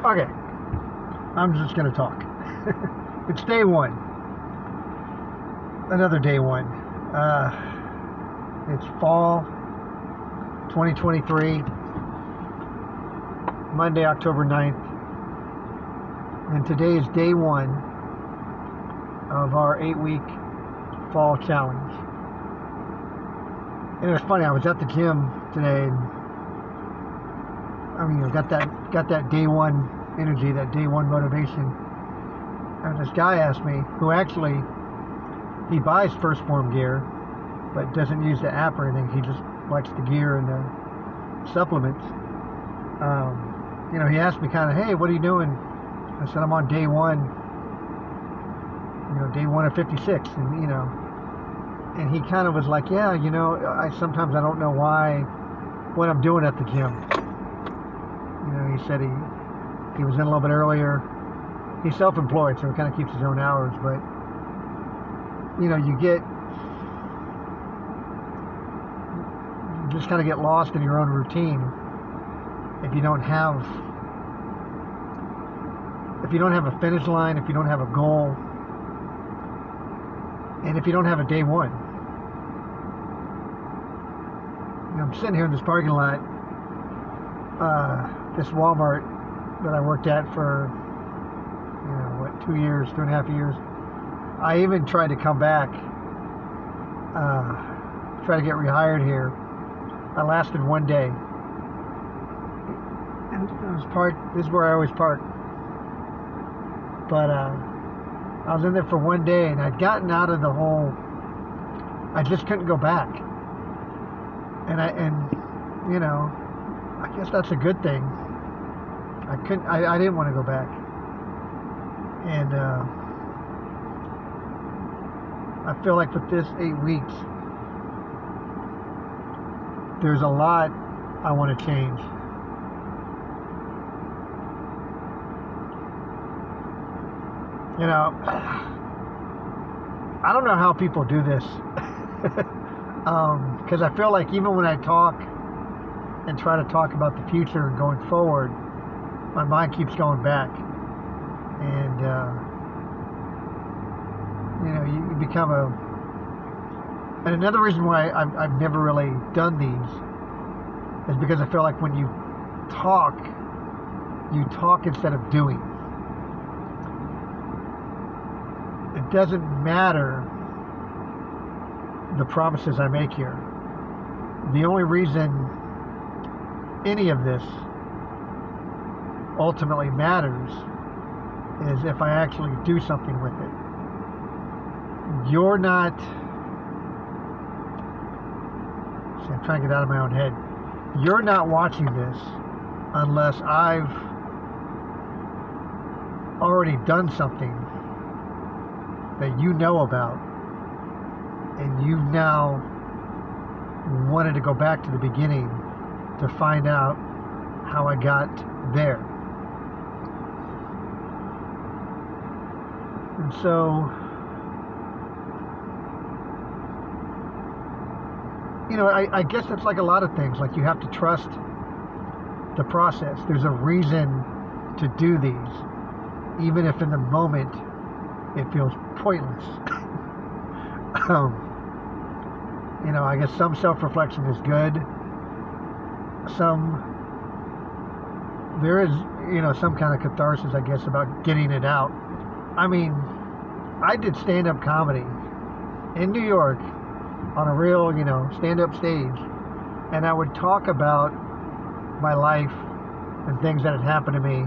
Okay, I'm just gonna talk. It's day one. Another day one. It's fall 2023, Monday, October 9th. And today is day one of our 8-week fall challenge. And it was funny, I was at the gym today, and I got that day one energy, that day one motivation. And this guy asked me, who actually, he buys 1stPhorm gear, but doesn't use the app or anything. He just likes the gear and the supplements. He asked me kind of, hey, what are you doing? I said, I'm on day one, day one of 56. And he kind of was like, yeah, sometimes I don't know what I'm doing at the gym. He said he was in a little bit earlier. He's self-employed, so he kind of keeps his own hours, but you just kind of get lost in your own routine if you don't have a finish line, if you don't have a goal, and if you don't have a day one. I'm sitting here in this parking lot, this Walmart that I worked at for 2.5 years. I even tried to come back, try to get rehired here. I lasted one day. And this is where I always park. But I was in there for one day, and I'd gotten out of the whole, I just couldn't go back. And I guess that's a good thing. I didn't want to go back. And I feel like with this 8 weeks, there's a lot I want to change. I don't know how people do this. Because I feel like even when I talk and try to talk about the future and going forward, my mind keeps going back. And, you become and another reason why I've never really done these is because I feel like when you talk instead of doing. It doesn't matter the promises I make here. The only reason any of this ultimately matters is if I actually do something with it. I'm trying to get out of my own head. You're not watching this unless I've already done something that you know about, and you've now wanted to go back to the beginning to find out how I got there. And so, I guess it's like a lot of things. Like, you have to trust the process. There's a reason to do these, even if in the moment it feels pointless. I guess some self-reflection is good. There is, some kind of catharsis, I guess, about getting it out. I did stand-up comedy in New York on a real, stand-up stage. And I would talk about my life and things that had happened to me.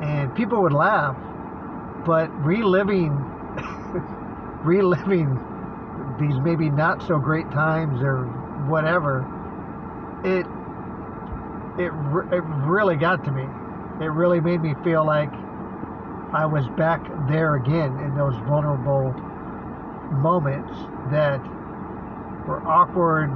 And people would laugh, but reliving these maybe not so great times or whatever, it really got to me. It really made me feel like I was back there again in those vulnerable moments that were awkward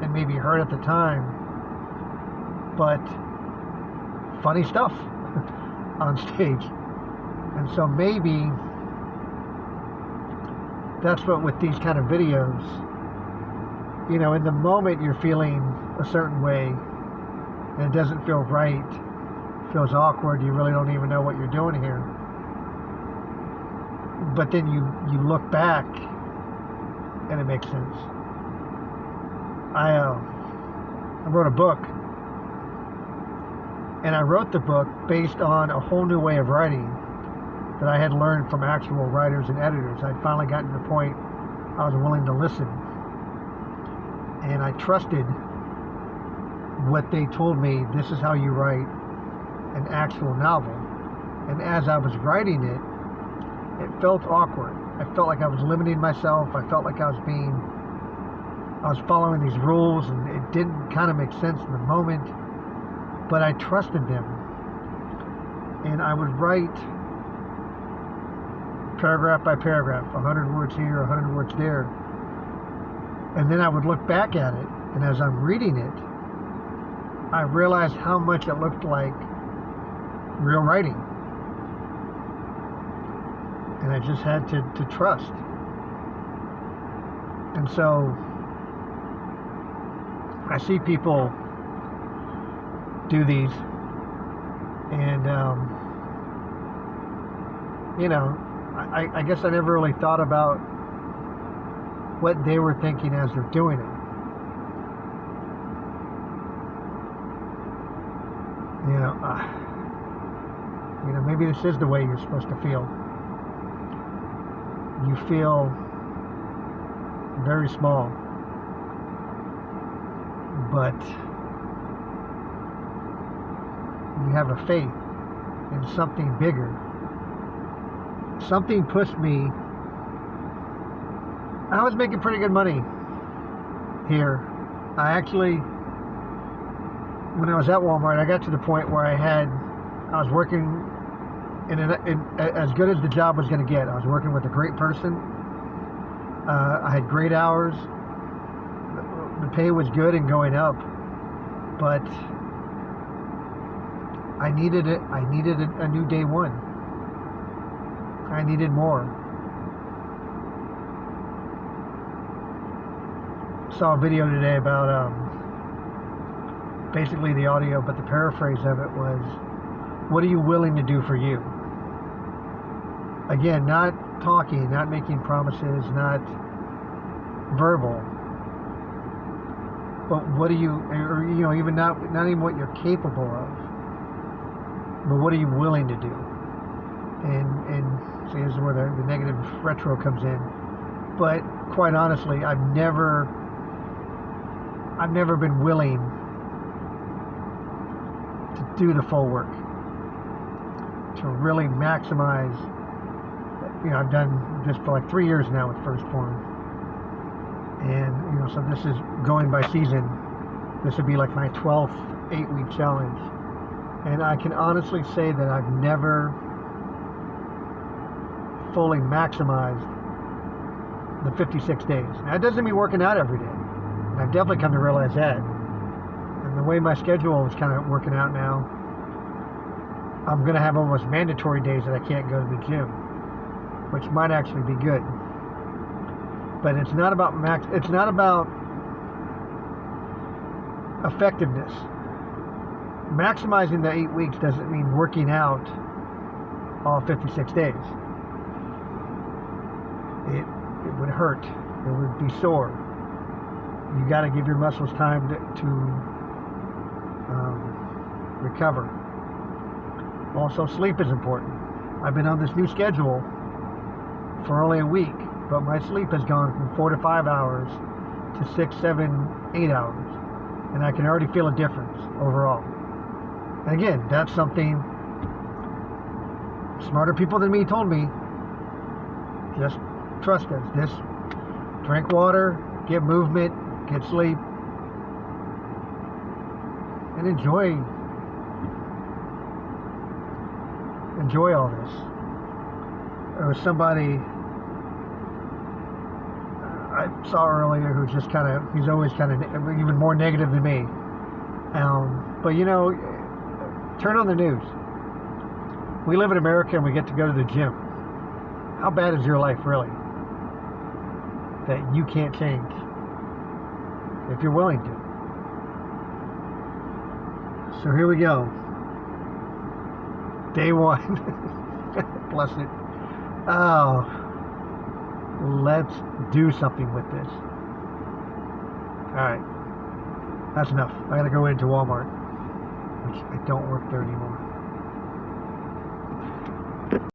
and maybe hurt at the time, but funny stuff on stage. And so maybe that's what with these kind of videos, in the moment you're feeling a certain way and it doesn't feel right feels awkward. You really don't even know what you're doing here. But then you look back and it makes sense. I wrote a book, and I wrote the book based on a whole new way of writing that I had learned from actual writers and editors. I'd finally gotten to the point I was willing to listen, and I trusted what they told me. This is how you write an actual novel. And as I was writing it, it felt awkward. I felt like I was limiting myself. I felt like I was following these rules, and it didn't kind of make sense in the moment, but I trusted them. And I would write paragraph by paragraph, 100 words here, 100 words there. And then I would look back at it, and as I'm reading it, I realized how much it looked like real writing. And I just had to trust. And so I see people do these, and I guess I never really thought about what they were thinking as they're doing it. Maybe this is the way you're supposed to feel. You feel very small, but you have a faith in something bigger. Something pushed me. I was making pretty good money here. When I was at Walmart, I got to the point where I was working in as good as the job was going to get. I was working with a great person. I had great hours. The pay was good and going up, but I needed it. I needed a new day one. I needed more. Saw a video today about basically the audio, but the paraphrase of it was, what are you willing to do for you? Again, not talking, not making promises, not verbal, but what are you, or even not even what you're capable of, but what are you willing to do? And see, this is where the negative retro comes in. But quite honestly, I've never been willing to do the full work, to really maximize. I've done this for like 3 years now with 1stPhorm, and so this is going by season. This would be like my 12th 8-week challenge, and I can honestly say that I've never fully maximized the 56 days. Now, it doesn't mean working out every day, and I've definitely come to realize that. And the way my schedule is kind of working out now, I'm going to have almost mandatory days that I can't go to the gym, which might actually be good. But it's not about it's not about effectiveness. Maximizing the 8 weeks doesn't mean working out all 56 days. It would hurt. It would be sore. You got to give your muscles time to recover. Also, sleep is important. I've been on this new schedule for only a week, but my sleep has gone from 4 to 5 hours to 6, 7, 8 hours, and I can already feel a difference overall. And again, that's something smarter people than me told me. Just trust us. Just drink water, get movement, get sleep, and enjoy all this. There was somebody I saw earlier who's just he's always even more negative than me. But turn on the news. We live in America and we get to go to the gym. How bad is your life really that you can't change if you're willing to? So here we go. Day one. Bless it. Oh, let's do something with this. Alright. That's enough. I gotta go into Walmart. Which I don't work there anymore.